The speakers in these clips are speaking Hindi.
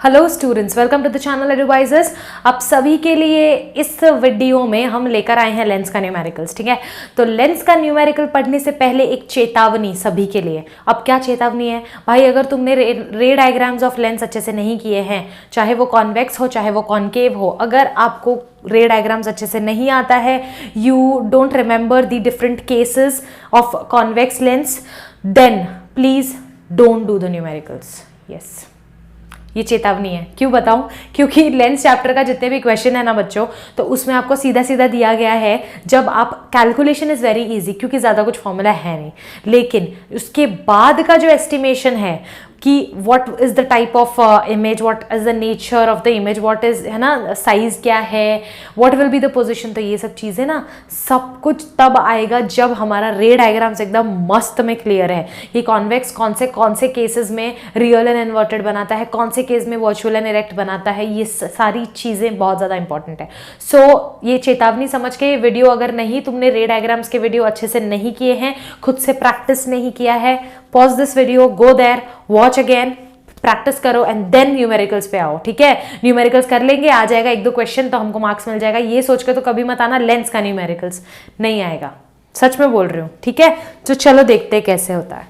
Hello students, welcome to the channel advisors. आप सभी के लिए इस वीडियो में हम लेकर आए हैं लेंस का न्यूमेरिकल्स। ठीक है, तो लेंस का न्यूमेरिकल पढ़ने से पहले एक चेतावनी सभी के लिए। अब क्या चेतावनी है भाई? अगर तुमने रे डायग्राम्स ऑफ लेंस अच्छे से नहीं किए हैं, चाहे वो कॉन्वेक्स हो चाहे वो कॉन्केव हो, अगर आपको रे डायग्राम्स अच्छे से नहीं आता है, you don't remember the different cases of convex lens, then please don't do the numericals. Yes, ये चेतावनी है। क्यों बताऊं? क्योंकि लेंस चैप्टर का जितने भी क्वेश्चन है ना बच्चों, तो उसमें आपको सीधा सीधा दिया गया है, जब आप कैलकुलेशन इज वेरी इजी क्योंकि ज़्यादा कुछ फॉर्मूला है नहीं, लेकिन उसके बाद का जो एस्टिमेशन है कि what is the type of image, what is the nature of the image, what is, है ना, साइज क्या है, what will be the position, तो ये सब चीज़ें ना सब कुछ तब आएगा जब हमारा रे डायग्राम्स एकदम मस्त में क्लियर है कि कॉन्वेक्स कौन से केसेस में रियल एंड इन्वर्टेड बनाता है, कौन से केस में वर्चुअल एंड इरेक्ट बनाता है। ये सारी चीज़ें बहुत ज़्यादा इंपॉर्टेंट है। सो ये चेतावनी समझ के वीडियो, अगर नहीं तुमने रे डायग्राम्स के वीडियो अच्छे से नहीं किए हैं, खुद से प्रैक्टिस नहीं किया है, pause this video, go there, watch again, practice करो एंड देन न्यूमेरिकल्स पे आओ। ठीक है, न्यूमेरिकल्स कर लेंगे, आ जाएगा एक दो क्वेश्चन तो हमको मार्क्स मिल जाएगा। ये सोच के तो कभी मत आना लेंस का न्यूमेरिकल्स नहीं आएगा, सच में बोल रही हूँ। ठीक है, तो चलो देखते हैं कैसे होता है।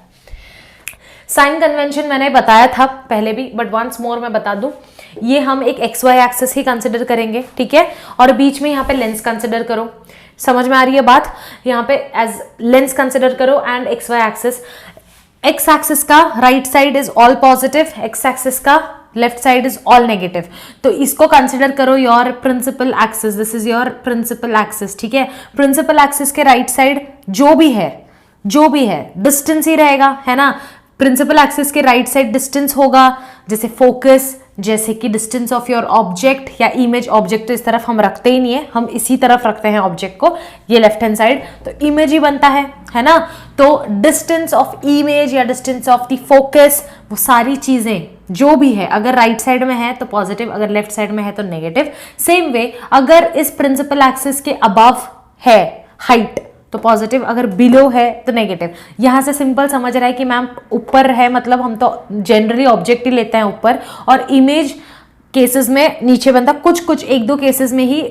साइन कन्वेंशन मैंने बताया था पहले भी, बट वंस मोर मैं बता दूं, ये हम एक एक्स वाई एक्सिस ही कंसिडर करेंगे। ठीक है, और बीच में यहाँ पे लेंस कंसिडर करो। समझ में आ रही है बात? यहाँ पे एज लेंस कंसिडर करो and X Y axis. X axis का right side is all positive, X axis का left side is all negative, तो इसको कंसिडर करो your principal axis. This is your principal axis. ठीक है, प्रिंसिपल एक्सिस के राइट साइड जो भी है डिस्टेंस ही रहेगा, है ना। प्रिंसिपल एक्सिस के राइट साइड डिस्टेंस होगा, जैसे फोकस, जैसे कि डिस्टेंस ऑफ योर ऑब्जेक्ट या इमेज। ऑब्जेक्ट तो इस तरफ हम रखते ही नहीं है, हम इसी तरफ रखते हैं ऑब्जेक्ट को, ये लेफ्ट हैंड साइड, तो इमेज ही बनता है ना। तो डिस्टेंस ऑफ इमेज या डिस्टेंस ऑफ द फोकस, वो सारी चीजें जो भी है, अगर राइट साइड में है तो पॉजिटिव, अगर लेफ्ट साइड में है तो नेगेटिव। सेम वे अगर इस प्रिंसिपल एक्सिस के अबव है हाइट तो पॉजिटिव, अगर बिलो है तो नेगेटिव। यहां से सिंपल समझ रहा है कि मैम ऊपर है, मतलब हम तो जनरली ऑब्जेक्ट ही लेते हैं ऊपर, और इमेज केसेस में नीचे बनता, कुछ एक दो केसेस में ही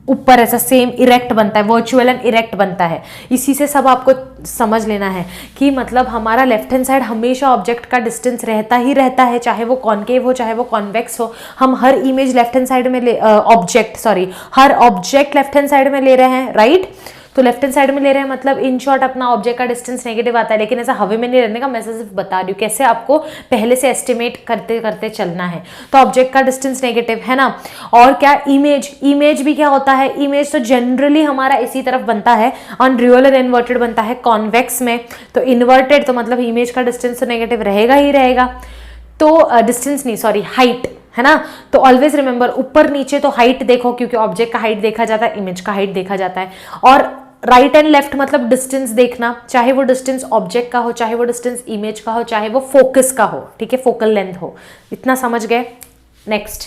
ऊपर ऐसा सेम इरेक्ट बनता है, वर्चुअल एंड इरेक्ट बनता है। इसी से सब आपको समझ लेना है कि मतलब हमारा लेफ्ट हैंड साइड हमेशा ऑब्जेक्ट का डिस्टेंस रहता ही रहता है, चाहे वो कॉन्केव हो चाहे वो कॉन्वेक्स हो। हम हर इमेज लेफ्ट हैंड साइड में हर ऑब्जेक्ट लेफ्ट हैंड साइड में ले रहे हैं, राइट। तो लेफ्ट हैंड साइड में ले रहे हैं मतलब इन शॉर्ट अपना ऑब्जेक्ट का डिस्टेंस नेगेटिव आता है, लेकिन ऐसा हवे में नहीं रहने का, मैं सिर्फ बता रही हूँ कैसे आपको पहले से एस्टिमेट करते करते चलना है। तो ऑब्जेक्ट का डिस्टेंस नेगेटिव है ना। और क्या इमेज भी क्या होता है? इमेज तो जनरली हमारा इसी तरफ बनता है, ऑन रियल एंड इन्वर्टेड बनता है कॉन्वेक्स में। तो इन्वर्टेड तो मतलब इमेज का डिस्टेंस तो नेगेटिव रहेगा ही रहेगा। तो डिस्टेंस नहीं, सॉरी, हाइट, है ना। तो ऑलवेज रिमेंबर, ऊपर नीचे तो हाइट देखो, क्योंकि ऑब्जेक्ट का हाइट देखा जाता है, इमेज का हाइट देखा जाता है। और राइट एंड लेफ्ट मतलब डिस्टेंस देखना, चाहे वो डिस्टेंस ऑब्जेक्ट का हो, चाहे वो डिस्टेंस इमेज का हो, चाहे वो फोकस का हो। ठीक है, फोकल लेंथ हो। इतना समझ गए? नेक्स्ट,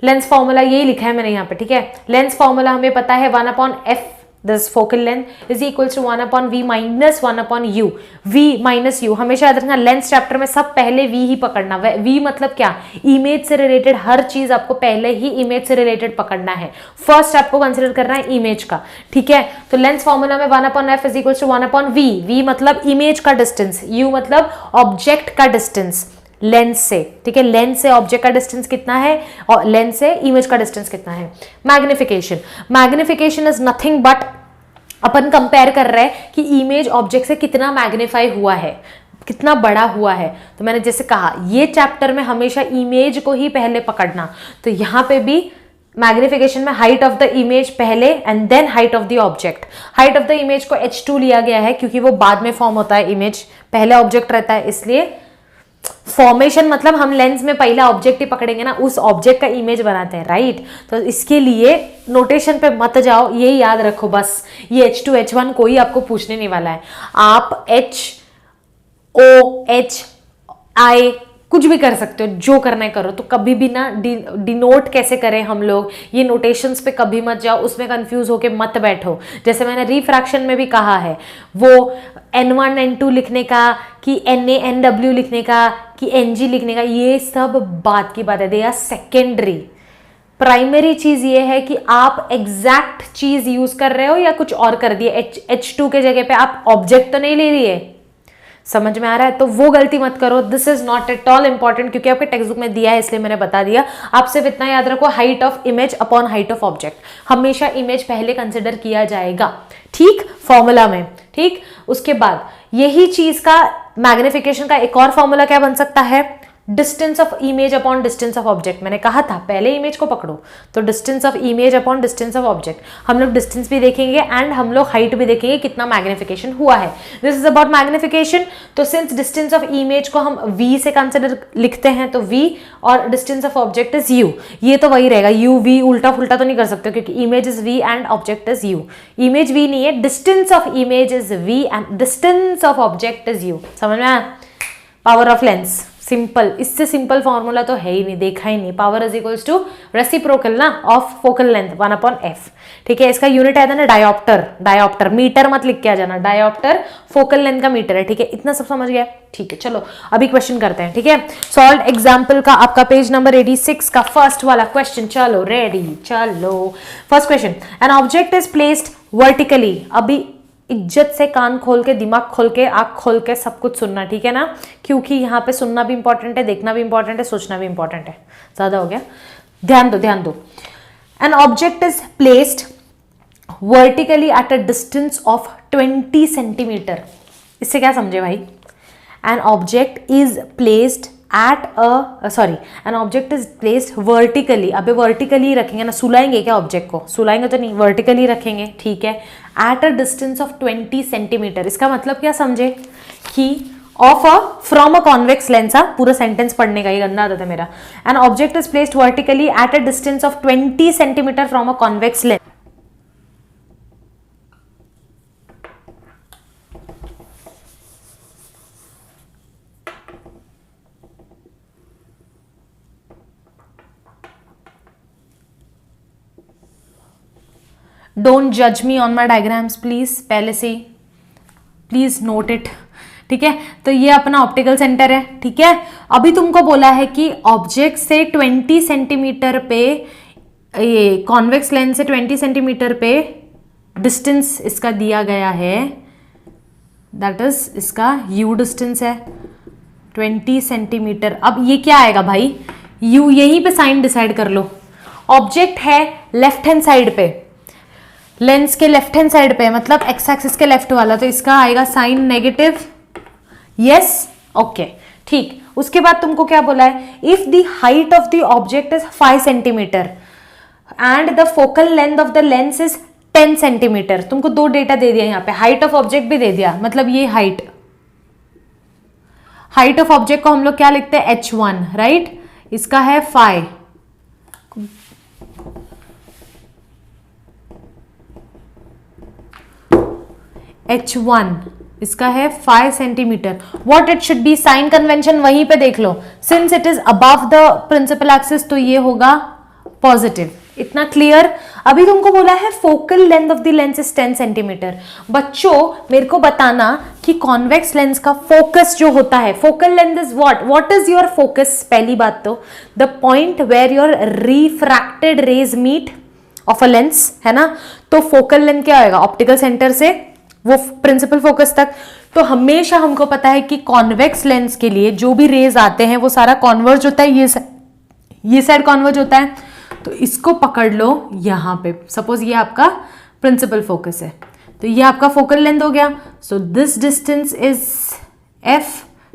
लेंस फॉर्मूला यही लिखा है मैंने यहाँ पे। ठीक है, लेंस फॉर्मूला हमें पता है 1/f, this focal length is equals to 1/v minus 1/u। v minus u हमेशा याद रखना, लेंस चैप्टर में सब पहले v ही पकड़ना। v मतलब क्या? इमेज से रिलेटेड हर चीज आपको पहले ही इमेज से रिलेटेड पकड़ना है। फर्स्ट आपको कंसिडर करना है इमेज का। ठीक है, तो लेंस फॉर्मूला में 1/f is equals to 1/v। v मतलब इमेज का डिस्टेंस, u मतलब ऑब्जेक्ट का डिस्टेंस लेंस से। ठीक है, लेंस से ऑब्जेक्ट का डिस्टेंस कितना है और लेंस से इमेज का डिस्टेंस कितना है। Magnification is nothing but, upon compare कर रहे हैं कि इमेज ऑब्जेक्ट से कितना मैग्नीफाई हुआ है, कितना बड़ा हुआ है। तो मैंने जैसे कहा, ये चैप्टर में हमेशा इमेज को ही पहले पकड़ना, तो यहां पे भी मैग्निफिकेशन में हाइट ऑफ द इमेज पहले and then height of the object. Height of the image को h2 लिया गया है क्योंकि वो बाद में फॉर्म होता है, इमेज पहले ऑब्जेक्ट रहता है, इसलिए फॉर्मेशन मतलब हम लेंस में पहला ऑब्जेक्ट ही पकड़ेंगे ना, उस ऑब्जेक्ट का इमेज बनाते हैं, राइट। तो इसके लिए नोटेशन पे मत जाओ, ये याद रखो बस, ये H2 H1 कोई आपको पूछने नहीं वाला है। आप HOHI कुछ भी कर सकते हो, जो करना है करो। तो कभी भी ना डिनोट कैसे करें हम लोग, ये नोटेशंस पे कभी मत जाओ, उसमें कंफ्यूज होके मत बैठो। जैसे मैंने रिफ्रैक्शन में भी कहा है, वो N1 N2 लिखने का कि NA NW लिखने का कि NG लिखने का, ये सब बात की बात है, दे आर सेकेंडरी। प्राइमरी चीज ये है कि आप एग्जैक्ट चीज यूज कर रहे हो या कुछ और कर दिए। H2 के जगह पे आप ऑब्जेक्ट तो नहीं ले रही है, समझ में आ रहा है? तो वो गलती मत करो। This is not at all important, क्योंकि आपके टेक्स्ट बुक में दिया है इसलिए मैंने बता दिया। आप सिर्फ इतना याद रखो, height of image upon height of object, हमेशा इमेज पहले कंसिडर किया जाएगा, ठीक, फॉर्मूला में, ठीक। उसके बाद यही चीज का मैग्निफिकेशन का एक और फॉर्मूला क्या बन सकता है, distance of image upon distance of object. मैंने कहा था पहले इमेज को पकड़ो, तो distance of image upon distance of object. हम लोग डिस्टेंस भी देखेंगे एंड हम लोग हाइट भी देखेंगे, कितना मैग्निफिकेशन हुआ है। This is about magnification. तो सिंस डिस्टेंस ऑफ इमेज को हम v से कंसिडर लिखते हैं, तो v और distance of object is u, ये तो वही रहेगा। u v उल्टा फुल्टा तो नहीं कर सकते, क्योंकि image is v and object is u। Image v नहीं है, distance of image is v and distance of object is u। समझ में आया? पावर ऑफ लेंस, सिंपल, इससे सिंपल फॉर्मूला तो है ही नहीं, देखा ही नहीं। Power is equals to reciprocal ना ऑफ फोकल लेंथ 1/f, ठीक है। इसका यूनिट आया था ना डायोप्टर, डायोप्टर, मीटर मत लिख के आ जाना, डायोप्टर फोकल लेंथ का मीटर है, ठीक है। इतना सब समझ गया, ठीक है। चलो अभी क्वेश्चन करते हैं, ठीक है। सॉल्व एग्जाम्पल का आपका पेज नंबर 86 का फर्स्ट वाला क्वेश्चन, चलो रेडी, चलो। First question, N object is placed vertically. अभी इज्जत से कान खोल के, दिमाग खोल के, आंख खोल के सब कुछ सुनना, ठीक है ना, क्योंकि यहाँ पे सुनना भी इंपॉर्टेंट है, देखना भी इंपॉर्टेंट है, सोचना भी इंपॉर्टेंट है। ज्यादा हो गया, ध्यान दो, ध्यान दो। N object is placed vertically at a distance of 20 centimetre. इससे क्या समझे भाई? N object is placed N object is placed vertically. अबे वर्टिकली रखेंगे ना, सुलाएंगे क्या ऑब्जेक्ट को? सुलाएंगे तो नहीं, वर्टिकली रखेंगे, ठीक है। At a distance of 20 centimetre, इसका मतलब क्या समझे कि फ्रॉम अ कॉन्वेक्स लेंस। पूरा सेंटेंस पढ़ने का ये गंदा आदत है मेरा। An object is placed vertically at a distance of 20 centimetre from a convex lens. Don't जज me on my diagrams please, पहले से ही प्लीज नोट इट, ठीक है। तो ये अपना ऑप्टिकल सेंटर है, ठीक है। अभी तुमको बोला है कि ऑब्जेक्ट से 20 सेंटीमीटर पे, ये कॉन्वेक्स लेंस से 20 सेंटीमीटर पे डिस्टेंस इसका दिया गया है, दैट इज इसका u डिस्टेंस है 20 सेंटीमीटर। अब ये क्या आएगा भाई, u यहीं पे साइन डिसाइड कर लो। ऑब्जेक्ट है लेफ्ट हैंड साइड पे, लेंस के लेफ्ट हैंड साइड पे, मतलब एक्स एक्सिस के लेफ्ट वाला, तो इसका आएगा साइन नेगेटिव, यस, ओके, ठीक। उसके बाद तुमको क्या बोला है, if the height of the object is 5 centimetre and the focal length of the lens is 10 centimetre. तुमको दो डेटा दे दिया, यहाँ पे हाइट ऑफ ऑब्जेक्ट भी दे दिया, मतलब ये हाइट ऑफ ऑब्जेक्ट को हम लोग क्या लिखते हैं, h1, राइट। इसका है 5, h1 इसका है 5 centimetre. What it should be, sign convention वहीं पे देख लो, since it is above the principal axis तो ये होगा पॉजिटिव। इतना क्लियर। अभी तुमको बोला है focal length of the lens is 10 centimetre. बच्चों मेरे को बताना कि कॉन्वेक्स लेंस का फोकस जो होता है, focal length is what is your focus? पहली बात तो the point where your refracted rays meet of a lens, है ना। तो फोकल लेंथ क्या होगा, ऑप्टिकल सेंटर से वो प्रिंसिपल फोकस तक। तो हमेशा हमको पता है कि कॉन्वेक्स लेंस के लिए जो भी रेज आते हैं वो सारा कॉन्वर्ज होता है, ये साइड कॉन्वर्ज होता है। तो इसको पकड़ लो यहां पे, सपोज ये आपका प्रिंसिपल फोकस है, तो ये आपका फोकल लेंथ हो गया। So this distance is f,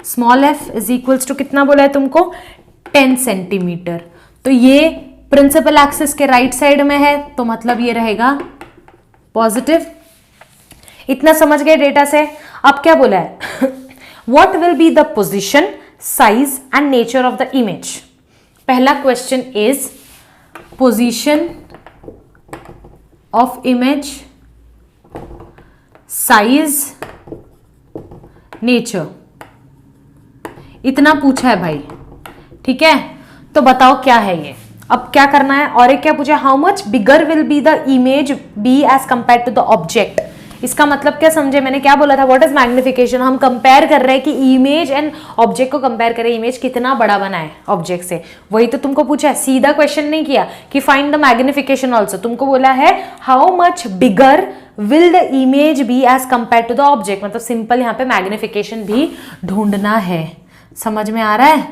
small f is equals to कितना बोला है तुमको, 10 सेंटीमीटर। तो ये प्रिंसिपल एक्सिस के राइट साइड में है, तो मतलब ये रहेगा पॉजिटिव। इतना समझ गए डेटा से। अब क्या बोला है, what will be the position, size and nature of the image. पहला question is position of image, size, nature, इतना पूछा है भाई, ठीक है, तो बताओ क्या है ये। अब क्या करना है, और एक क्या पूछा, how much bigger will be the image be as compare to the object. इसका मतलब क्या समझे, मैंने क्या बोला था, व्हाट इज मैग्निफिकेशन। हम कंपेयर कर रहे हैं कि इमेज एंड ऑब्जेक्ट को कंपेयर करें, इमेज कितना बड़ा बना है ऑब्जेक्ट से, वही तो तुमको पूछा है। सीधा क्वेश्चन नहीं किया कि फाइंड द मैग्निफिकेशन ऑल्सो, तुमको बोला है how much bigger will the image be as compare to the object, मतलब सिंपल यहाँ पे मैग्निफिकेशन भी ढूंढना है। समझ में आ रहा है,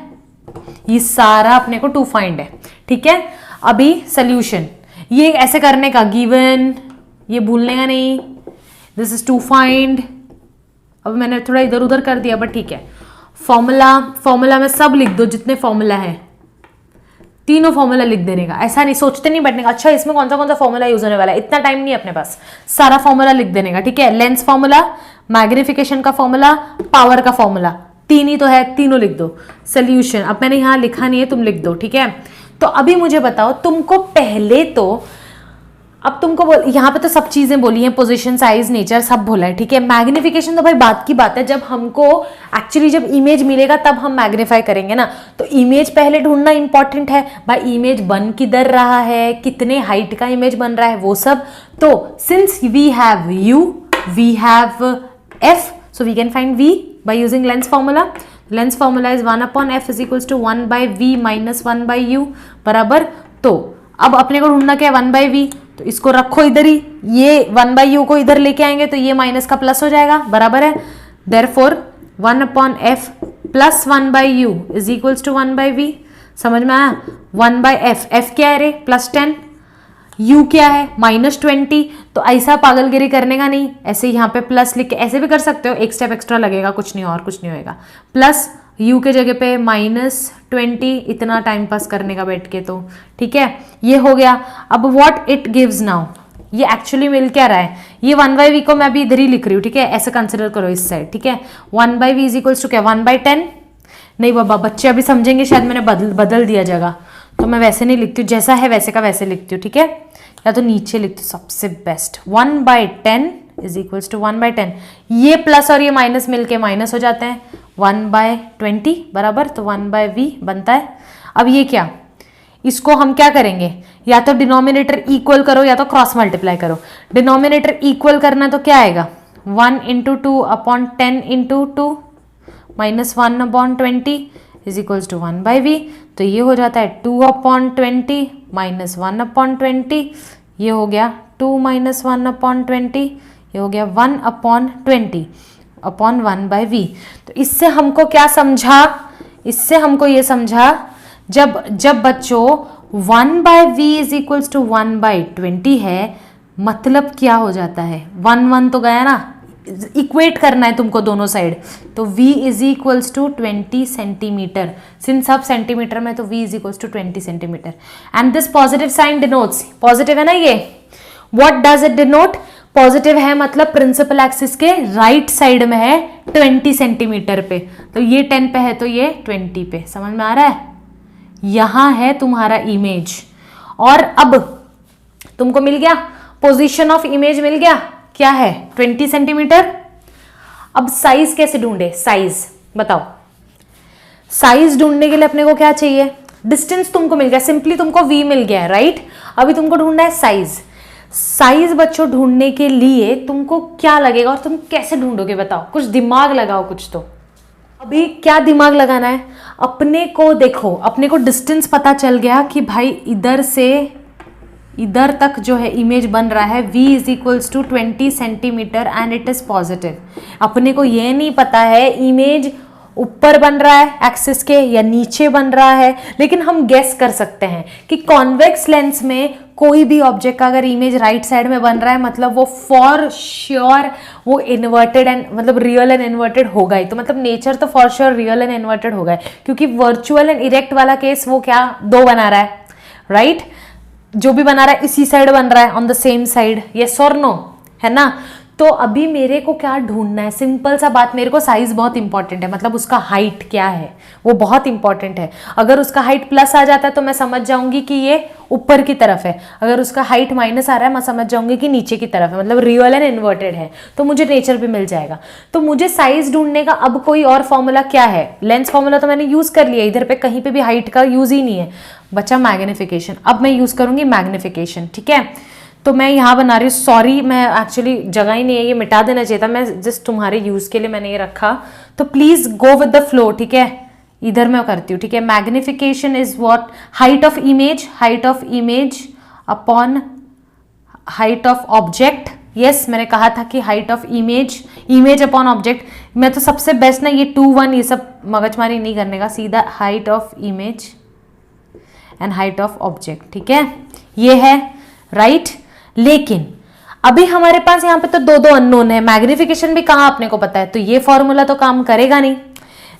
ये सारा अपने को टू फाइंड है। ठीक है, अभी सोल्यूशन ये ऐसे करने का, गिवन, ये भूलने का नहीं, दिस इज टू फाइंड। अब मैंने थोड़ा इधर उधर कर दिया बट ठीक है। फॉर्मूला, फॉर्मूला में सब लिख दो जितने फॉर्मूला है, तीनों फॉर्मूला लिख देने का, ऐसा नहीं सोचते नहीं बैठने का अच्छा इसमें कौन सा फॉर्मूला यूज होने वाला है, इतना टाइम नहीं है अपने पास, सारा फॉर्मूला लिख देने का। ठीक है, लेंस फॉर्मूला, मैग्निफिकेशन का फॉर्मूला, पावर का फॉर्मूला, तीन ही तो है, तीनों लिख दो। सोल्यूशन अब मैंने यहां लिखा नहीं है, तुम लिख दो। ठीक है, तो अभी मुझे बताओ, तुमको पहले तो, अब तुमको यहाँ पे तो सब चीजें बोली हैं, पोजीशन, साइज, नेचर सब बोला है। ठीक है, मैग्निफिकेशन तो भाई बात की बात है, जब हमको एक्चुअली जब इमेज मिलेगा तब हम मैग्नीफाई करेंगे ना, तो इमेज पहले ढूंढना इंपॉर्टेंट है भाई। इमेज बन किधर रहा है, कितने हाइट का इमेज बन रहा है, वो सब। तो since we have u, we have f, so we can find v by using lens formula. Lens formula is 1/f is equals to 1/v minus 1/u बराबर। तो अब अपने को ढूंढना क्या है, 1/v, तो इसको रखो इधर ही, ये 1/u को इधर लेके आएंगे तो ये माइनस का प्लस हो जाएगा, बराबर है। Therefore 1/f plus 1/u is equals to 1/v। समझ में आया, 1/f, f क्या है रे, +10, u क्या है, -20। तो ऐसा पागलगिरी करने का नहीं, ऐसे यहाँ पे प्लस लिख के ऐसे भी कर सकते हो, एक स्टेप एक्स्ट्रा लगेगा, कुछ नहीं और कुछ नहीं होएगा। प्लस u के जगह पे -20, इतना टाइम पास करने का बैठ के, तो ठीक है ये हो गया। अब व्हाट इट गिव्स नाउ, ये एक्चुअली मिल क्या रहा है, ये 1/v को मैं अभी इधर ही लिख रही हूँ। ठीक है, ऐसे कंसिडर करो इस साइड। ठीक है, 1/v इज इक्वल्स टू क्या, 1/10। नहीं बाबा, बच्चे अभी समझेंगे, शायद मैंने बदल दिया जगह, तो मैं वैसे नहीं लिखती हूँ, जैसा है वैसे का वैसे लिखती हूँ। ठीक है, या तो नीचे लिखती हूँ, सबसे बेस्ट। 1/10 इज इक्वल्स टू 1/10, ये प्लस और ये माइनस मिलके माइनस हो जाते हैं, 1/20 बराबर, तो 1/v बनता है। अब ये क्या, इसको हम क्या करेंगे, या तो डिनोमिनेटर इक्वल करो या तो क्रॉस मल्टीप्लाई करो। डिनोमिनेटर इक्वल करना तो क्या आएगा, 1 × 2/10 × 2 -1/20 इज इक्वल्स टू 1/v। तो ये हो जाता है 2/20 - 1/20, ये हो गया 2 - 1/20, ये हो गया 1/20 अपॉन 1/v। तो इससे हमको क्या समझा, इससे हमको ये समझा, जब बच्चों 1/v इज इक्वल्स टू 1/20 है, मतलब क्या हो जाता है, 1 तो गया ना, इक्वेट करना है तुमको दोनों साइड, तो v is equals to 20 centimetre. Since सब सेंटीमीटर में, तो v is equals to 20 centimetre. And this positive sign denotes, positive है ना ये, what does it denote, positive है मतलब प्रिंसिपल एक्सिस के राइट साइड में है 20 सेंटीमीटर पे, तो ये 10 पे है तो ये 20 पे। समझ में आ रहा है, यहां है तुम्हारा इमेज। और अब तुमको मिल गया, पोजीशन ऑफ इमेज मिल गया, क्या है 20 सेंटीमीटर। अब साइज कैसे ढूंढे, साइज बताओ। साइज ढूंढने के लिए अपने को क्या चाहिए, डिस्टेंस तुमको मिल गया, सिंपली तुमको v मिल गया है, राइट। अभी तुमको ढूंढना है साइज। साइज बच्चों ढूंढने के लिए तुमको क्या लगेगा और तुम कैसे ढूंढोगे बताओ, कुछ दिमाग लगाओ कुछ तो। अभी क्या दिमाग लगाना है, अपने को देखो, अपने को डिस्टेंस पता चल गया कि भाई इधर से इधर तक जो है इमेज बन रहा है, v is equals to 20 centimetre and it is positive. अपने को ये नहीं पता है इमेज ऊपर बन रहा है एक्सिस के या नीचे बन रहा है, लेकिन हम गेस कर सकते हैं कि कॉन्वेक्स लेंस में कोई भी ऑब्जेक्ट का अगर इमेज राइट साइड में बन रहा है, मतलब वो फॉर श्योर वो इन्वर्टेड एंड मतलब रियल एंड इन्वर्टेड होगा ही। तो मतलब नेचर तो for sure real and inverted होगा ही, क्योंकि वर्चुअल एंड इरेक्ट वाला केस वो क्या दो बना रहा है, राइट। जो भी बना रहा है इसी साइड बन रहा है, on the same side, yes और नो, है ना। तो अभी मेरे को क्या ढूंढना है, सिंपल सा बात, मेरे को साइज बहुत इंपॉर्टेंट है, मतलब उसका हाइट क्या है वो बहुत इंपॉर्टेंट है। अगर उसका हाइट प्लस आ जाता है तो मैं समझ जाऊंगी कि ये ऊपर की तरफ है, अगर उसका हाइट माइनस आ रहा है मैं समझ जाऊंगी कि नीचे की तरफ है, मतलब रियल एंड इन्वर्टेड है, तो मुझे नेचर भी मिल जाएगा। तो मुझे साइज ढूंढने का अब कोई और फॉर्मूला क्या है, लेंस फॉर्मूला तो मैंने यूज कर लिया, इधर पे कहीं पे भी हाइट का यूज ही नहीं है, बचा मैग्निफिकेशन। अब मैं यूज करूंगी मैग्निफिकेशन, ठीक है। तो मैं यहाँ बना रही हूँ, सॉरी मैं एक्चुअली जगह ही नहीं है, ये मिटा देना चाहिए था, मैं जस्ट तुम्हारे यूज के लिए मैंने ये रखा, तो please go with the flow, ठीक है। इधर मैं करती हूँ, ठीक है। Magnification is what, height of image upon height of object. Yes, मैंने कहा था कि height of image upon object. मैं तो सबसे बेस्ट ना ये 2 1 ये सब मगजमारी नहीं करने का, सीधा height of image and height of object, ठीक है, ये है राइट। लेकिन अभी हमारे पास यहाँ पे तो 2 अननोन है, मैग्निफिकेशन भी कहाँ अपने को पता है, तो ये फॉर्मूला तो काम करेगा नहीं।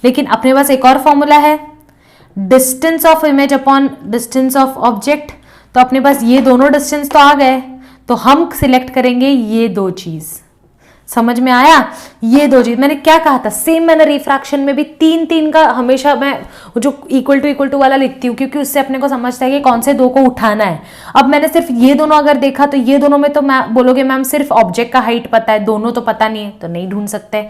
लेकिन अपने पास एक और फॉर्मूला है, distance of image upon distance of object. तो अपने पास ये दोनों डिस्टेंस तो आ गए, तो हम सिलेक्ट करेंगे ये 2 चीज। समझ में आया, ये 2 चीज। मैंने क्या कहा था, सेम मैंने रिफ्रैक्शन में भी 3 का हमेशा मैं जो इक्वल टू वाला लिखती हूँ, क्योंकि उससे अपने को समझता है कि कौन से 2 को उठाना है। अब मैंने सिर्फ ये दोनों अगर देखा तो ये दोनों में तो मैं बोलोगे मैम सिर्फ ऑब्जेक्ट का हाइट पता है, दोनों तो पता नहीं है, तो नहीं ढूंढ सकते।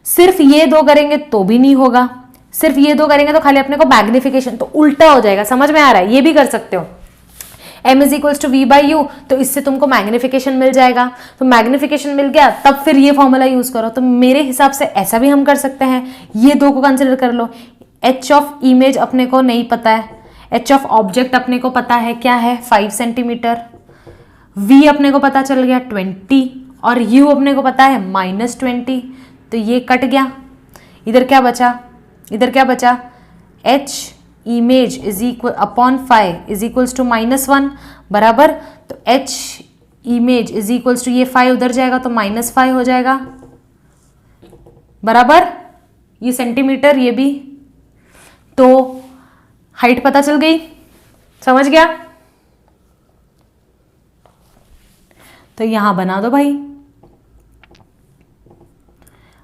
सिर्फ ये 2 करेंगे तो भी नहीं होगा, सिर्फ ये 2 करेंगे तो खाली अपने को मैग्निफिकेशन, तो उल्टा हो जाएगा। समझ में आ रहा है, ये भी कर सकते हो। m is equals to v by u, तो इससे तुमको मैग्निफिकेशन मिल जाएगा। तो मैग्निफिकेशन मिल गया, तब फिर ये फॉर्मूला यूज करो। तो मेरे हिसाब से ऐसा भी हम कर सकते हैं, ये 2 को कंसिडर कर लो। h ऑफ इमेज अपने को नहीं पता है, h ऑफ ऑब्जेक्ट अपने को पता है, क्या है 5 सेंटीमीटर, v अपने को पता चल गया 20, और u अपने को पता है -20, तो ये कट गया। इधर क्या बचा, h image is equal upon 5 is equals to -1 बराबर। तो h image is equals to ये 5 उधर जाएगा तो -5 हो जाएगा बराबर, ये सेंटीमीटर ये भी, तो हाइट पता चल गई। समझ गया, तो यहां बना दो भाई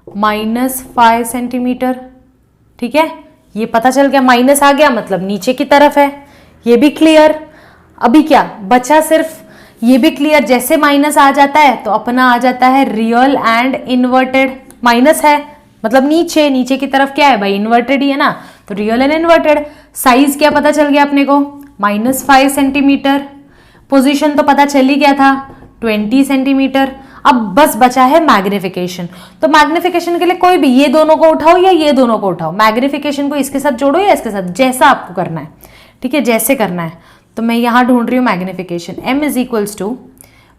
-5 सेंटीमीटर, ठीक है। ये पता चल गया, माइनस आ गया मतलब नीचे की तरफ है, ये भी क्लियर। अभी क्या बचा, सिर्फ ये भी क्लियर, जैसे माइनस आ जाता है तो अपना आ जाता है रियल एंड इन्वर्टेड। माइनस है मतलब नीचे की तरफ क्या है भाई, इन्वर्टेड ही है ना, तो रियल एंड इन्वर्टेड। साइज क्या पता चल गया अपने को, -5 सेंटीमीटर। पोजीशन तो पता चल ही गया था 20 सेंटीमीटर। अब बस बचा है मैग्निफिकेशन। तो मैग्निफिकेशन के लिए कोई भी ये दोनों को उठाओ या ये दोनों को उठाओ, मैग्निफिकेशन को इसके साथ जोड़ो या इसके साथ, जैसा आपको करना है, ठीक है, जैसे करना है। तो मैं यहां ढूंढ रही हूँ magnification, m is equals to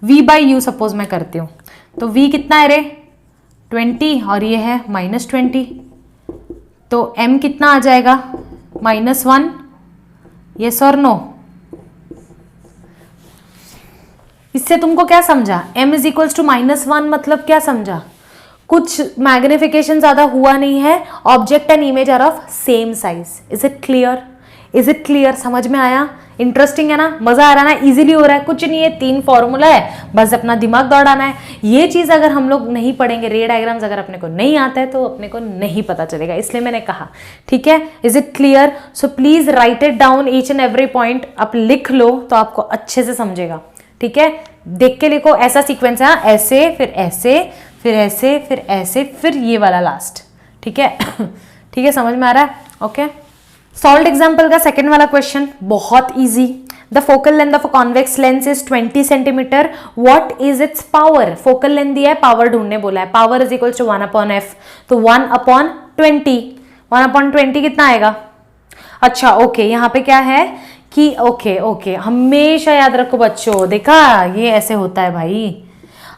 v by u suppose मैं करती हूँ, तो v कितना है रे 20 और ये है -20, तो m कितना आ जाएगा -1, यस और नो। इससे तुमको क्या समझा, m इज इक्वल्स टू -1 मतलब क्या समझा, कुछ मैग्निफिकेशन ज्यादा हुआ नहीं है, object and image are of same size. Is it clear, समझ में आया, इंटरेस्टिंग है ना, मजा आ रहा है ना, इजीली हो रहा है, कुछ नहीं है, 3 फॉर्मूला है, बस अपना दिमाग दौड़ाना है। ये चीज अगर हम लोग नहीं पढ़ेंगे, रे डायग्राम्स अगर अपने को नहीं आता है तो अपने को नहीं पता चलेगा, इसलिए मैंने कहा, ठीक है। Is it clear, so please right it down each and every point, आप लिख लो तो आपको अच्छे से समझेगा, ठीक है। देख के लिखो, ऐसा सीक्वेंस है, ऐसे फिर ऐसे फिर ऐसे फिर ऐसे फिर ये वाला लास्ट, ठीक है। ठीक है, समझ में आ रहा है, ओके। सॉल्व्ड एग्जांपल का सेकंड वाला क्वेश्चन बहुत easy. The focal length of a convex lens is 20 centimetre, what is it's power. Focal length दिया है, पावर ढूंढने बोला है, power is equal to 1/f, तो 1/20, 1/20 कितना आएगा। अच्छा ओके, यहाँ पे क्या है कि ओके हमेशा याद रखो बच्चों, देखा ये ऐसे होता है भाई,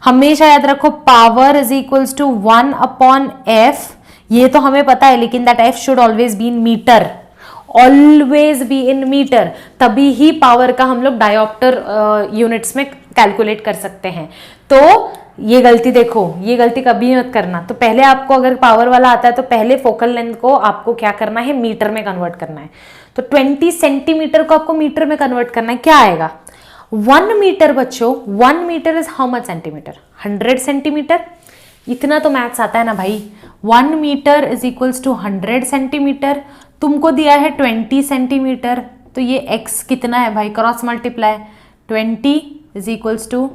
हमेशा याद रखो power is equals to 1/f, ये तो हमें पता है, लेकिन that f should always be in metre, always be in metre, तभी ही पावर का हम लोग डायोप्टर यूनिट्स में कैलकुलेट कर सकते हैं। तो ये गलती देखो, ये गलती कभी मत करना। तो पहले आपको अगर पावर वाला आता है तो पहले फोकल लेंथ को आपको क्या करना है, मीटर में कन्वर्ट करना है। तो 20 सेंटीमीटर को आपको मीटर में कन्वर्ट करना है, क्या आएगा 1 मीटर बच्चों, 1 metre is how much centimetre? 100 centimetre. इतना तो मैथ्स आता है ना भाई। 1 metre is equals to 100 centimetre. तुमको दिया है 20 सेंटीमीटर, तो ये x कितना है भाई? Cross multiply, 20 is equals to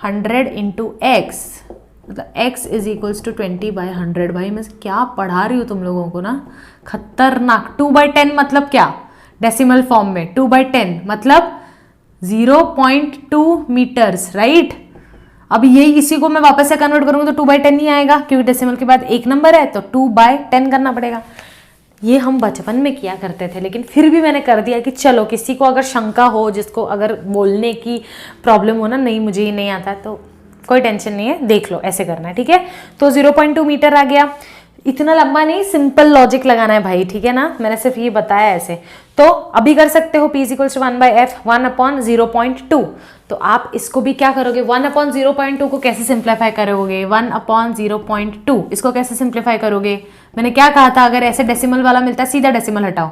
100 into x, मतलब x इज इक्वल्स टू 20/100। भाई मैं क्या पढ़ा रही हूँ तुम लोगों को ना, खतरनाक। 2/10 मतलब क्या? डेसिमल फॉर्म में 2/10 मतलब 0.2 मीटर्स, राइट। अब यही इसी को मैं वापस से कन्वर्ट करूंगा तो 2/10 ही आएगा, क्योंकि डेसिमल के बाद एक नंबर है तो 2/10 करना पड़ेगा। ये हम बचपन में किया करते थे, लेकिन फिर भी मैंने कर दिया कि चलो किसी को अगर शंका हो, जिसको अगर बोलने की प्रॉब्लम हो ना, नहीं मुझे ये नहीं आता, तो कोई टेंशन नहीं है, देख लो ऐसे करना है, ठीक है। तो 0.2 मीटर आ गया। इतना लंबा नहीं, सिंपल लॉजिक लगाना है भाई, ठीक है ना। मैंने सिर्फ ये बताया ऐसे। तो अभी कर सकते हो, P = 1/f, 1/0.2। तो आप इसको भी क्या करोगे, 1/0.2 को कैसे सिंप्लीफाई करोगे? 1/0.2 इसको कैसे सिंप्लीफाई करोगे? मैंने क्या कहा था, अगर ऐसे डेसिमल वाला मिलता है सीधा डेसिमल हटाओ,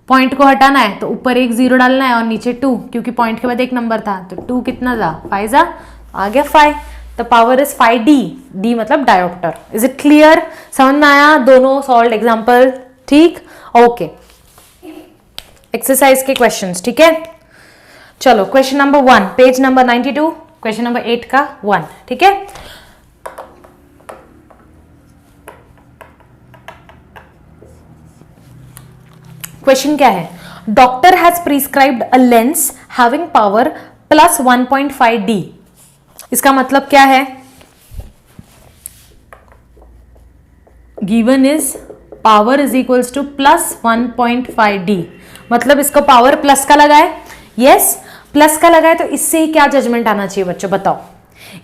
पॉइंट को हटाना है तो ऊपर एक 0 डालना है और नीचे 2, क्योंकि पॉइंट के बाद एक नंबर था, तो 2 कितना था? 5 जा, आ गया 5। The power is 5d, d मतलब डायोप्टर। Is it clear? समझ में आया? दोनों सॉल्व एग्जाम्पल, ठीक, ओके। एक्सरसाइज के क्वेश्चंस, ठीक है। चलो question number 1, page number 92, question number 8 का 1, ठीक है। क्वेश्चन क्या है? Doctor has prescribed a lens having power +1.5d। इसका मतलब क्या है? Given is power is equals to +1.5d, मतलब इसको पावर प्लस का लगा है, यस प्लस का लगा है, तो इससे ही क्या जजमेंट आना चाहिए बच्चों, बताओ।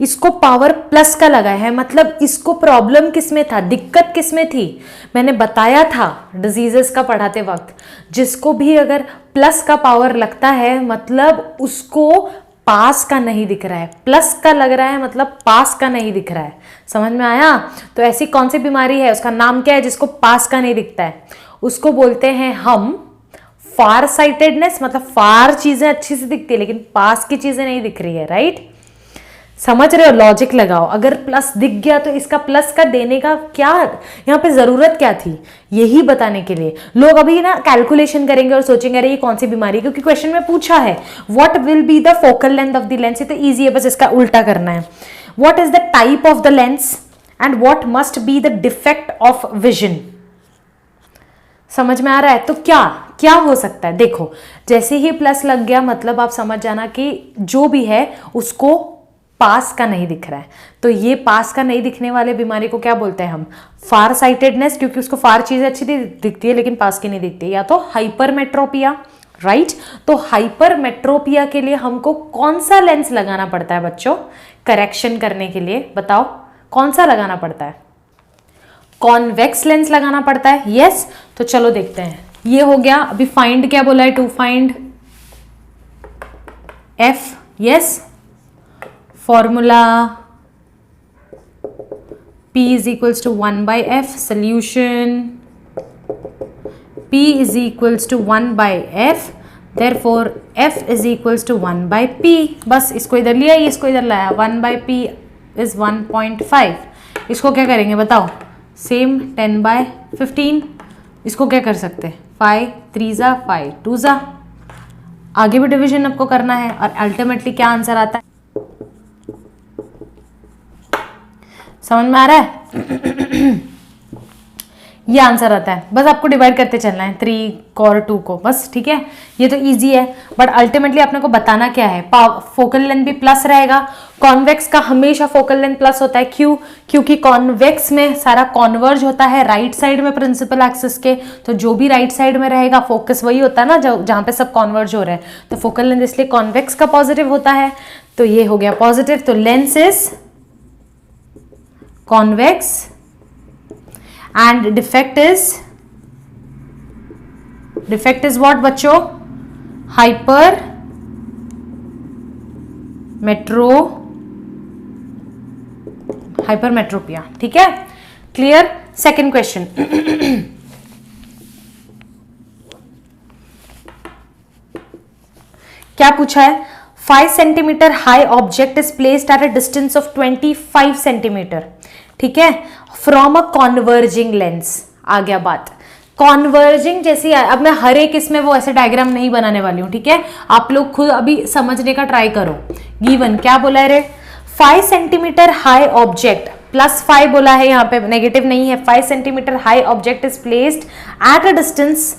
इसको पावर प्लस का लगा है, मतलब इसको प्रॉब्लम किसमें था, दिक्कत किसमें थी? मैंने बताया था डिजीजेस का पढ़ाते वक्त, जिसको भी अगर प्लस का पावर लगता है मतलब उसको पास का नहीं दिख रहा है, प्लस का लग रहा है मतलब पास का नहीं दिख रहा है। समझ में आया? तो ऐसी कौन सी बीमारी है, उसका नाम क्या है जिसको पास का नहीं दिखता है? उसको बोलते हैं हम फार साइटेडनेस, मतलब फार चीजें अच्छी से दिखती है लेकिन पास की चीजें नहीं दिख रही है, राइट। समझ रहे हो? लॉजिक लगाओ। अगर प्लस दिख गया तो इसका प्लस का देने का क्या यहाँ पे जरूरत क्या थी, यही बताने के लिए। लोग अभी ना कैलकुलेशन करेंगे और सोचेंगे अरे ये कौन सी बीमारी, क्योंकि क्वेश्चन में पूछा है what will be the focal length of the lens. ये तो ईजी है, बस इसका उल्टा करना है। What is the type of the lens and what must be the defect of vision. समझ में आ रहा है? तो क्या क्या हो सकता है, देखो जैसे ही प्लस लग गया मतलब आप समझ जाना कि जो भी है उसको पास का नहीं दिख रहा है। तो ये पास का नहीं दिखने वाले बीमारी को क्या बोलते हैं हम? फार साइटेडनेस, क्योंकि उसको फार चीजें अच्छी दिखती है लेकिन पास की नहीं दिखती, या तो हाइपरमेट्रोपिया, राइट। तो हाइपरमेट्रोपिया के लिए हमको कौन सा लेंस लगाना पड़ता है बच्चों करेक्शन करने के लिए? बताओ कौन सा लगाना पड़ता है? कॉन्वेक्स लेंस लगाना पड़ता है, यस। तो चलो देखते हैं। ये हो गया। अभी फाइंड क्या बोला है? To find f, yes. Formula P is equals to 1/f, solution P is equals to 1/f, therefore F is equals to 1/p। बस इसको इधर लिया, इसको इधर लाया, 1/p is 1.5। इसको क्या करेंगे बताओ? सेम 10/15। इसको क्या कर सकते हैं? 5 3 जा 5 2 जा। आगे भी डिवीजन आपको करना है और अल्टीमेटली क्या आंसर आता है समझ में आ रहा है? ये आंसर आता है। बस आपको डिवाइड करते चलना है 3 और 2 को, बस, ठीक है। ये तो इजी है, बट अल्टीमेटली आपने को बताना क्या है? फोकल लेंथ भी प्लस रहेगा। कॉन्वेक्स का हमेशा फोकल लेंथ प्लस होता है, क्यों? क्योंकि कॉन्वेक्स में सारा कॉन्वर्ज होता है राइट साइड में प्रिंसिपल एक्सिस के, तो जो भी राइट साइड में रहेगा फोकस वही होता है ना जहां पे सब कॉन्वर्ज हो रहे हैं, तो फोकल लेंथ इसलिए कॉन्वेक्स का पॉजिटिव होता है। तो ये हो गया पॉजिटिव, तो lens is convex and defect is what बच्चों? हाइपरमेट्रोपिया, ठीक है। क्लियर? सेकंड क्वेश्चन क्या पूछा है? 5 centimetre high object is placed at a distance of 25 centimetre, ठीक है, फ्रॉम अ कॉन्वर्जिंग लेंस। आ गया बात, कॉन्वर्जिंग जैसी। अब मैं हर एक इसमें वो ऐसे डायग्राम नहीं बनाने वाली हूं, ठीक है, आप लोग खुद अभी समझने का ट्राई करो। गिवन क्या बोला है रे, 5 सेंटीमीटर हाई ऑब्जेक्ट, +5 बोला है, यहाँ पे नेगेटिव नहीं है। 5 centimetre high object is placed at a distance.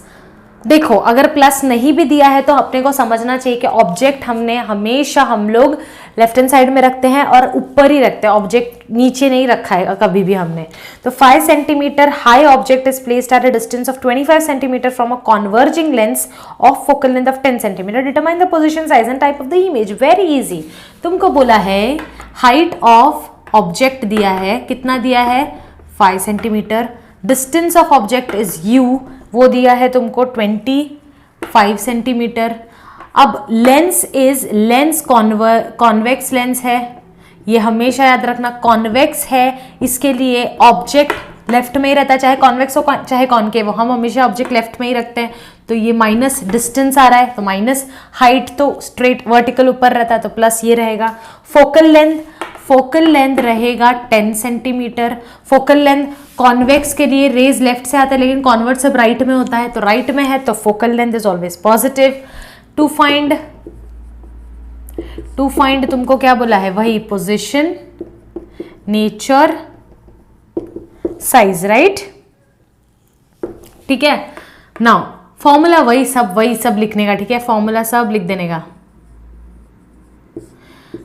देखो अगर प्लस नहीं भी दिया है तो अपने को समझना चाहिए कि ऑब्जेक्ट हमने हमेशा हम लोग लेफ्ट हैंड साइड में रखते हैं और ऊपर ही रखते हैं, ऑब्जेक्ट नीचे नहीं रखा है कभी भी हमने। तो 5 centimetre high object is placed at a distance of 25 centimetre from a converging lens of focal length of 10 centimetre. Determine the position, size and type of the image. Very easy. तुमको बोला है हाइट ऑफ ऑब्जेक्ट दिया है, कितना दिया है, 5 centimetre. Distance of object is u, वो दिया है तुमको 25 सेंटीमीटर। अब lens is, lens convex lens है, ये हमेशा याद रखना, कॉन्वेक्स है, इसके लिए ऑब्जेक्ट लेफ्ट में ही रहता है, चाहे कॉन्वेक्स हो चाहे कॉनकेव हो, हम हमेशा ऑब्जेक्ट लेफ्ट में ही रखते हैं। तो ये माइनस डिस्टेंस आ रहा है, तो माइनस हाइट तो स्ट्रेट वर्टिकल ऊपर रहता है, तो प्लस ये रहेगा। फोकल लेंथ रहेगा 10 सेंटीमीटर। फोकल लेंथ कॉन्वेक्स के लिए रेज लेफ्ट से आता है, लेकिन कॉन्वर्ट सब राइट में होता है, तो राइट में है तो focal length is always positive. To find तुमको क्या बोला है, वही पोजीशन, नेचर, साइज, राइट, ठीक है। नाउ फॉर्मूला वही सब लिखने का, ठीक है, फॉर्मूला सब लिख देने का।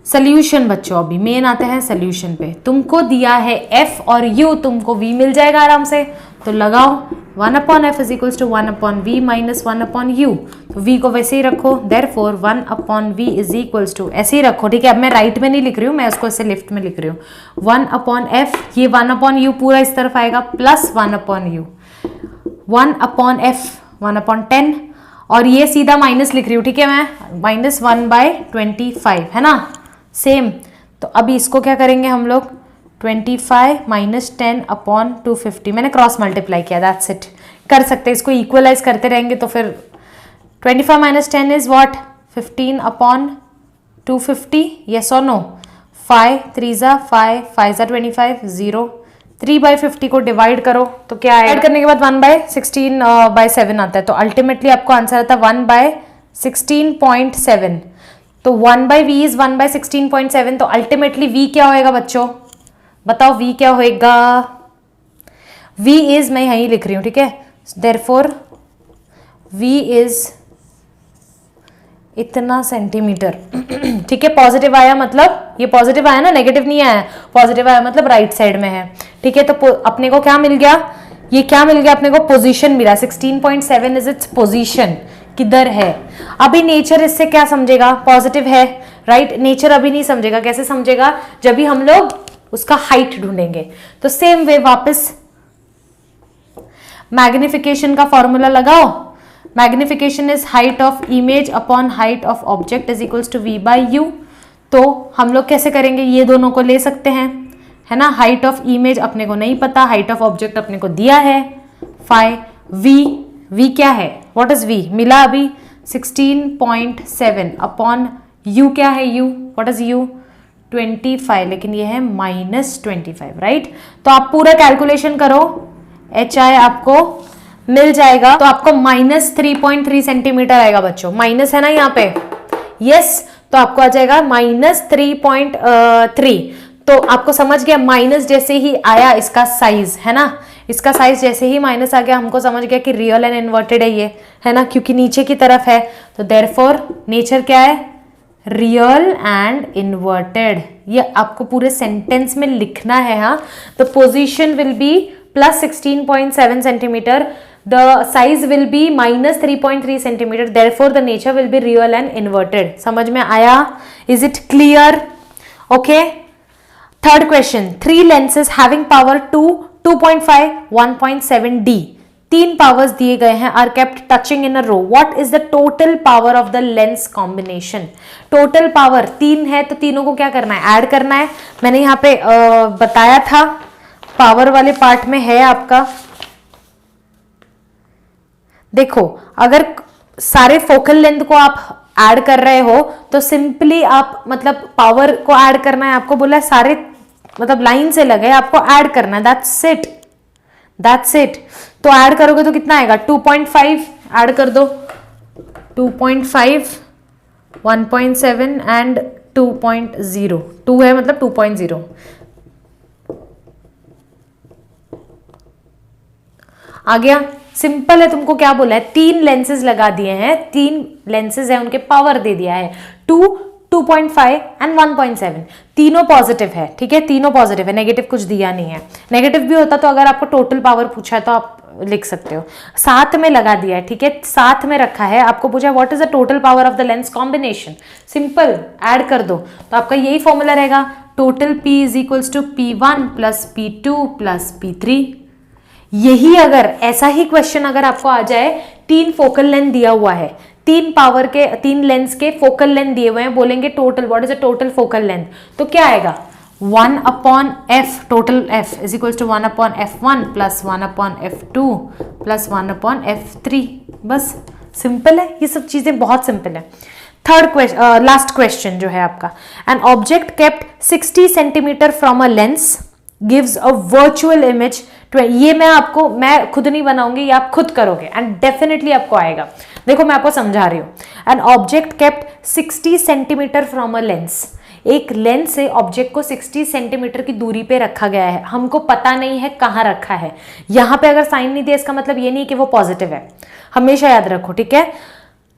सोल्यूशन बच्चों, अभी मेन आते हैं सोल्यूशन पे। तुमको दिया है f और u, तुमको v मिल जाएगा आराम से, तो लगाओ 1/f is equals to 1/v minus 1/u। तो v को वैसे ही रखो, therefore 1/v is equals to, ऐसे ही रखो, ठीक है। अब मैं राइट में नहीं लिख रही हूँ, मैं उसको ऐसे लेफ्ट में लिख रही हूँ। 1/f, ये 1/u पूरा इस तरफ आएगा, प्लस 1/u, 1/f 1/10, और ये सीधा माइनस लिख रही हूँ, ठीक है, मैं माइनस 1/25 है ना, सेम। तो अभी इसको क्या करेंगे हम लोग, 25 माइनस 10/250, मैंने क्रॉस मल्टीप्लाई किया, दैट्स इट। कर सकते हैं इसको, इक्वलाइज करते रहेंगे तो फिर 25 माइनस 10 इज व्हाट, 15/250, यस और नो। 5 3 ज़ा 5, 5 ज़ा 25, 0। 3/50 को डिवाइड करो तो क्या आएगा, ऐड करने के बाद 1/16/7 आता है, तो अल्टीमेटली आपको आंसर आता है 1/16.7। तो 1/v इज 1/16.7, तो अल्टीमेटली v क्या होएगा बच्चों, बताओ v क्या होएगा। v इज, मैं यहीं लिख रही हूं, ठीक है, देयरफॉर v इज इतना सेंटीमीटर, ठीक है। पॉजिटिव आया मतलब, ये पॉजिटिव आया ना, नेगेटिव नहीं आया, पॉजिटिव आया मतलब राइट साइड में है, ठीक है। तो अपने को क्या मिल गया, ये क्या मिल गया अपने को, पोजीशन मिला। 16.7 इज इट्स पोजीशन, किधर है। अभी नेचर इससे क्या समझेगा, पॉजिटिव है, राइट। नेचर अभी नहीं समझेगा, कैसे समझेगा, जब भी हम लोग उसका हाइट ढूंढेंगे। तो सेम वे वापस मैग्निफिकेशन का फॉर्मूला लगाओ। Magnification is height of image upon height of object is equals to v/u। तो हम लोग कैसे करेंगे, ये दोनों को ले सकते हैं, है ना। हाइट ऑफ इमेज अपने को नहीं पता, हाइट ऑफ ऑब्जेक्ट अपने को दिया है 5, v क्या है, व्हाट इज v मिला अभी 16.7 अपॉन u क्या है, u व्हाट इज u 25, लेकिन ये है -25, राइट। तो आप पूरा कैलकुलेशन करो, hi आपको मिल जाएगा, तो आपको -3.3 सेंटीमीटर आएगा बच्चों, माइनस है ना यहाँ पे, यस। तो आपको आ जाएगा -3.3। तो आपको समझ गया, माइनस जैसे ही आया इसका साइज, है ना, इसका साइज जैसे ही माइनस आ गया, हमको समझ गया कि रियल एंड इन्वर्टेड है ये, है ना, क्योंकि नीचे की तरफ है। तो देयरफॉर नेचर क्या है, रियल एंड इन्वर्टेड। ये आपको पूरे सेंटेंस में लिखना है, हाँ। The position will be +16.7 centimetre, the size will be -3.3 centimeter, therefore the nature will be real and inverted। समझ में आया, is it clear? okay, third question, 3 lenses having power 2, 2.5, 1.7 d, 3 powers दिए गए हैं, are kept touching in a row, what is the total power of the lens combination? total power 3 है, तो तीनों को क्या करना है, ऐड करना है। मैंने यहाँ पे बताया था, पावर वाले पार्ट में है आपका। देखो अगर सारे फोकल लेंथ को आप ऐड कर रहे हो तो सिंपली आप मतलब पावर को ऐड करना है, आपको बोला है सारे मतलब लाइन से लगे आपको ऐड करना है, दैट्स इट। तो ऐड करोगे तो कितना आएगा 2.5, ऐड कर दो 2.5, 1.7 एंड 2.0, 2 है मतलब 2.0 आ गया। सिंपल है, तुमको क्या बोला है, 3 लेंसेज लगा दिए हैं, 3 लेंसेज है उनके पावर दे दिया है 2, 2.5 एंड 1.7, तीनों पॉजिटिव है, ठीक है, तीनों पॉजिटिव है, नेगेटिव कुछ दिया नहीं है। नेगेटिव भी होता तो अगर आपको टोटल पावर पूछा है तो आप लिख सकते हो, साथ में लगा दिया है, ठीक है, साथ में रखा है। आपको पूछा है what is the total power of the lens combination, simple add कर दो तो आपका यही फॉर्मूला रहेगा, total P is equals to P1 plus P2 plus P3। यही अगर ऐसा ही क्वेश्चन अगर आपको आ जाए, 3 फोकल लेंथ दिया हुआ है, 3 पावर के 3 लेंस के फोकल लेंथ दिए हुए हैं, बोलेंगे total what is the total focal length, तो क्या आएगा 1 upon f, total f is equal to 1 upon F1 plus 1 upon F2 plus 1 upon F3। बस सिंपल है, ये सब चीजें बहुत सिंपल है। थर्ड क्वेश्चन, लास्ट क्वेश्चन जो है आपका, an object kept 60 centimetre from a lens gives a virtual image. ये मैं खुद नहीं बनाऊंगी, ये आप खुद करोगे एंड डेफिनेटली आपको आएगा। देखो मैं आपको समझा रही हूं। An object kept 60 centimetre from a lens, एक लेंस से ऑब्जेक्ट को 60 सेंटीमीटर की दूरी पे रखा गया है, हमको पता नहीं है कहाँ रखा है। यहां पे अगर साइन नहीं दिया इसका मतलब ये नहीं कि वो पॉजिटिव है, हमेशा याद रखो, ठीक है।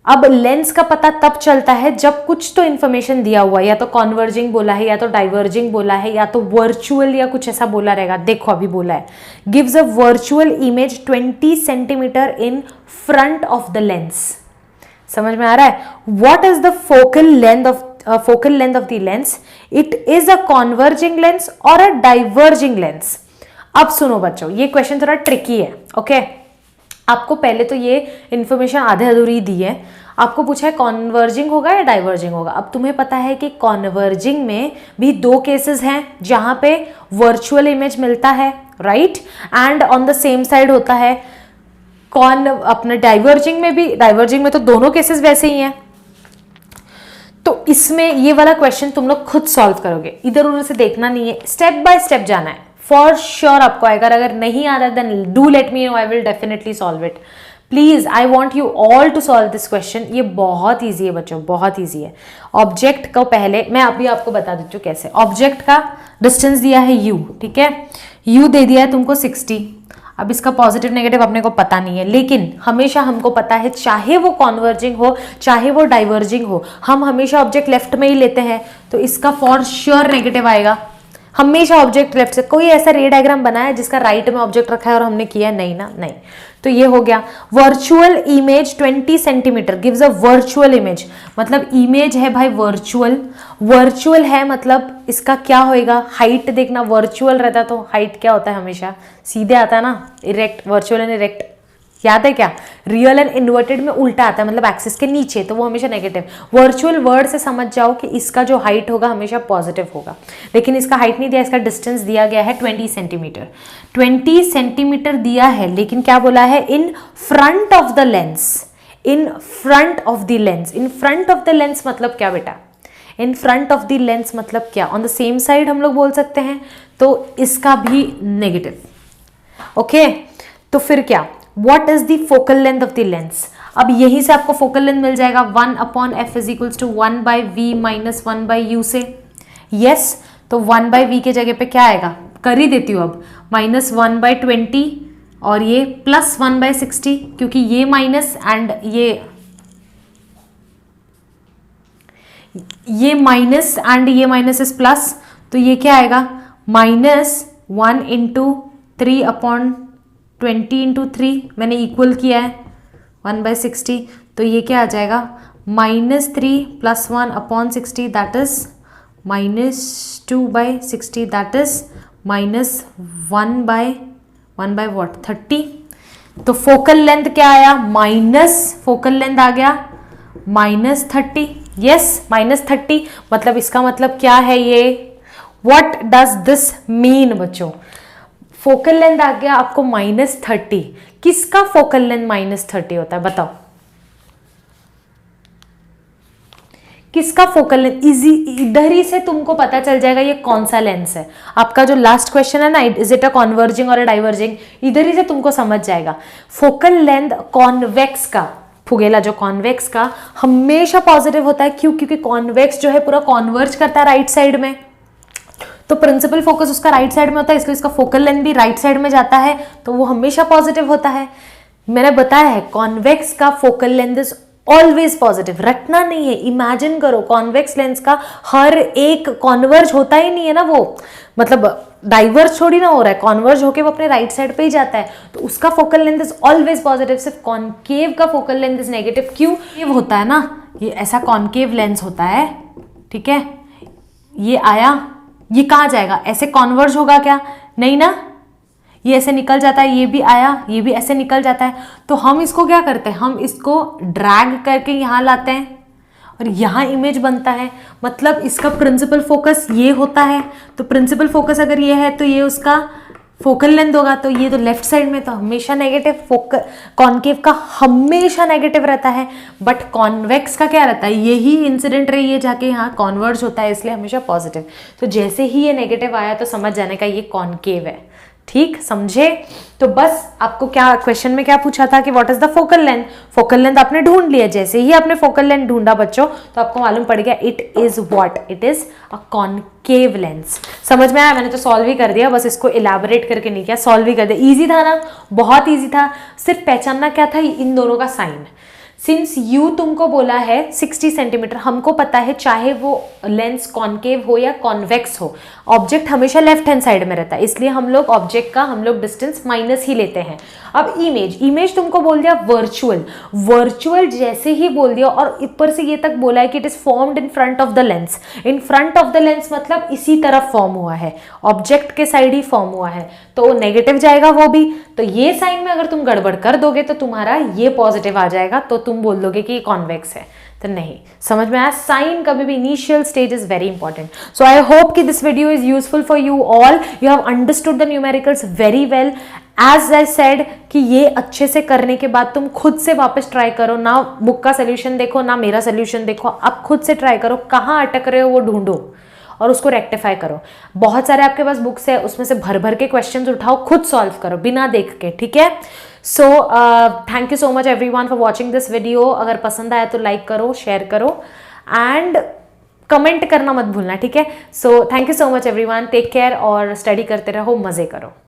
अब लेंस का पता तब चलता है जब कुछ तो इंफॉर्मेशन दिया हुआ है, या तो कॉन्वर्जिंग बोला है, या तो डाइवर्जिंग बोला है, या तो वर्चुअल या कुछ ऐसा बोला रहेगा। देखो अभी बोला है gives a virtual image 20 centimetre in front of the lens. समझ में आ रहा है? What is the focal length of the lens? It is a converging lens और अ डाइवर्जिंग लेंस। अब सुनो बच्चों, ये क्वेश्चन थोड़ा ट्रिकी है, ओके। आपको पहले तो ये इंफॉर्मेशन आधे अधूरी दी है, आपको पूछा है कॉन्वर्जिंग होगा या डाइवर्जिंग होगा। अब तुम्हें पता है कि कॉन्वर्जिंग में भी 2 केसेस हैं जहां पे वर्चुअल इमेज मिलता है, right, and on the same side होता है। अपने डाइवर्जिंग में तो दोनों केसेस वैसे ही हैं। तो इसमें ये वाला क्वेश्चन तुम लोग खुद सॉल्व करोगे, इधर उधर से देखना नहीं है, स्टेप बाय स्टेप जाना है, फॉर श्योर आपको आएगा। अगर नहीं आता then do let me know, I will definitely solve it. Please I want you all to solve this question. ये बहुत ईजी है बच्चों, बहुत ईजी है। ऑब्जेक्ट को पहले मैं अभी आपको बता देती हूँ कैसे। ऑब्जेक्ट का डिस्टेंस दिया है u, ठीक है, u दे दिया है तुमको 60। अब इसका पॉजिटिव नेगेटिव अपने को पता नहीं है, लेकिन हमेशा हमको पता है चाहे वो कॉन्वर्जिंग हो चाहे वो डाइवर्जिंग हो, हम हमेशा ऑब्जेक्ट लेफ्ट में ही लेते हैं, तो इसका फॉर श्योर नेगेटिव आएगा। हमेशा ऑब्जेक्ट लेफ्ट से। कोई ऐसा रे डायग्राम बना है जिसका राइट में ऑब्जेक्ट रखा है और हमने किया नहीं ना, नहीं। तो ये हो गया virtual image 20 centimetre gives a virtual image, मतलब इमेज है भाई वर्चुअल। वर्चुअल है मतलब इसका क्या होएगा, हाइट देखना, वर्चुअल रहता तो हाइट क्या होता है, हमेशा सीधे आता है ना, इरेक्ट। वर्चुअल एंड इरेक्ट याद है क्या? रियल एंड इन्वर्टेड में उल्टा आता है, मतलब एक्सिस के नीचे, तो वो हमेशा नेगेटिव। वर्चुअल वर्ड से समझ जाओ कि इसका जो हाइट होगा हमेशा पॉजिटिव होगा, लेकिन इसका हाइट नहीं दिया, इसका डिस्टेंस दिया गया है 20 सेंटीमीटर। 20 सेंटीमीटर दिया है, लेकिन क्या बोला है, in front of the lens. In front of the lens, in front of the lens मतलब क्या बेटा? In front of the lens मतलब क्या? ऑन द सेम साइड हम लोग बोल सकते हैं, तो इसका भी नेगेटिव, ओके। तो फिर क्या, What is the focal length of the lens? अब यहीं से आपको फोकल लेंथ मिल जाएगा 1 upon f is equals to 1 by v minus 1 by u से। यस, तो 1 बाई वी के जगह पे क्या आएगा, कर ही देती हूँ अब, माइनस 1 बाई 20 और ये प्लस 1 बाई 60, क्योंकि ये माइनस एंड ये माइनस एंड ये माइनस इज प्लस, तो ये क्या आएगा, माइनस 1 इंटू 3 अपॉन 20 इंटू 3 मैंने इक्वल किया है 1 बाई 60, तो ये क्या आ जाएगा, minus 3 plus 1 upon 60 that is minus 2 by 60 that is minus 1 by what 30। तो फोकल लेंथ क्या आया, माइनस, फोकल लेंथ आ गया माइनस 30। यस, माइनस 30, मतलब इसका मतलब क्या है ये, व्हाट डज दिस मीन बच्चों? फोकल लेंथ आ गया आपको माइनस 30। किसका फोकल लेंथ माइनस 30 होता है बताओ? किसका फोकल लेंथ, इजी इधर ही से तुमको पता चल जाएगा ये कौन सा लेंस है। आपका जो लास्ट क्वेश्चन है ना, इज इट अ कॉन्वर्जिंग और अ डाइवर्जिंग, इधर ही से तुमको समझ जाएगा। फोकल लेंथ कॉन्वेक्स का, फुगेला जो कॉन्वेक्स का हमेशा पॉजिटिव होता है। क्यों? क्योंकि कॉन्वेक्स जो है पूरा कॉन्वर्ज करता है राइट साइड में, तो प्रिंसिपल फोकस उसका राइट साइड में होता है, इसलिए इसका फोकल लेंथ भी राइट साइड में जाता है, तो वो हमेशा पॉजिटिव होता है। मैंने बताया है कॉन्वेक्स का focal length is always positive, रटना नहीं है। इमेजिन करो कॉन्वेक्स लेंस का हर एक कॉन्वर्ज होता ही नहीं है ना, वो मतलब डाइवर्ज थोड़ी ना हो रहा है, कॉन्वर्ज होके वो अपने राइट साइड पे ही जाता है, तो उसका focal length is always positive. सिर्फ कॉन्केव का फोकल लेंथ इज नेगेटिव। क्यों? ये होता है ना, ये ऐसा कॉन्केव लेंस होता है, ठीक है, ये आया, ये कहाँ जाएगा? ऐसे कॉन्वर्ज होगा क्या? नहीं ना, ये ऐसे निकल जाता है, ये भी आया, ये भी ऐसे निकल जाता है। तो हम इसको क्या करते हैं, हम इसको ड्रैग करके यहाँ लाते हैं और यहाँ इमेज बनता है। मतलब इसका प्रिंसिपल फोकस ये होता है, तो प्रिंसिपल फोकस अगर ये है तो ये उसका फोकल लेंथ होगा, तो ये तो लेफ्ट साइड में तो हमेशा नेगेटिव, फोकल कॉन्केव का हमेशा नेगेटिव रहता है। बट कॉन्वेक्स का क्या रहता है, यही इंसिडेंट रे ये जाके यहाँ कॉन्वर्ज होता है, इसलिए हमेशा पॉजिटिव। तो जैसे ही ये नेगेटिव आया तो समझ जाने का ये कॉन्केव है। ठीक, समझे? तो बस आपको क्या क्वेश्चन में क्या पूछा था कि what is the focal length, focal length आपने ढूंढ लिया। जैसे ही आपने फोकल लेंथ ढूंढा बच्चों, तो आपको मालूम पड़ गया it is what, it is a concave lens. समझ में आया? मैंने तो सॉल्व ही कर दिया, बस इसको इलैबोरेट करके नहीं किया, सॉल्व ही कर दिया। इजी था ना, बहुत इजी था। सिर्फ पहचानना क्या था, इन दोनों का साइन। सिंस यू तुमको बोला है 60 सेंटीमीटर, हमको पता है चाहे वो लेंस कॉन्केव हो या कॉन्वेक्स हो, ऑब्जेक्ट हमेशा लेफ्ट हैंड साइड में रहता है, इसलिए हम लोग ऑब्जेक्ट का डिस्टेंस माइनस ही लेते हैं। अब इमेज तुमको बोल दिया वर्चुअल जैसे ही बोल दिया और ऊपर से ये तक बोला है कि it is formed in front of the lens. In front of the lens मतलब इसी तरफ फॉर्म हुआ है, ऑब्जेक्ट के साइड ही फॉर्म हुआ है, तो नेगेटिव जाएगा वो भी। तो ये साइन में अगर तुम गड़बड़ कर दोगे तो तुम्हारा ये पॉजिटिव आ जाएगा, तो तुम बोल दोगे कि ये कॉन्वेक्स है। तो नहीं, समझ में आया? साइन कभी भी, initial stage is very important. So I hope कि this video is useful for you all, you have understood the numericals very well. As I said कि ये अच्छे से करने के बाद तुम खुद से वापस ट्राई करो, ना बुक का सोल्यूशन देखो ना मेरा सोल्यूशन देखो, आप खुद से ट्राई करो, कहाँ अटक रहे हो वो ढूंढो और उसको रेक्टिफाई करो। बहुत सारे आपके पास बुक्स है, उसमें से भर भर के क्वेश्चंस उठाओ, खुद सॉल्व करो बिना देख के, ठीक है? So thank you so much everyone for watching this video. अगर पसंद आया तो लाइक करो, शेयर करो एंड कमेंट करना मत भूलना, ठीक है? So thank you so much everyone, take care और स्टडी करते रहो, मजे करो।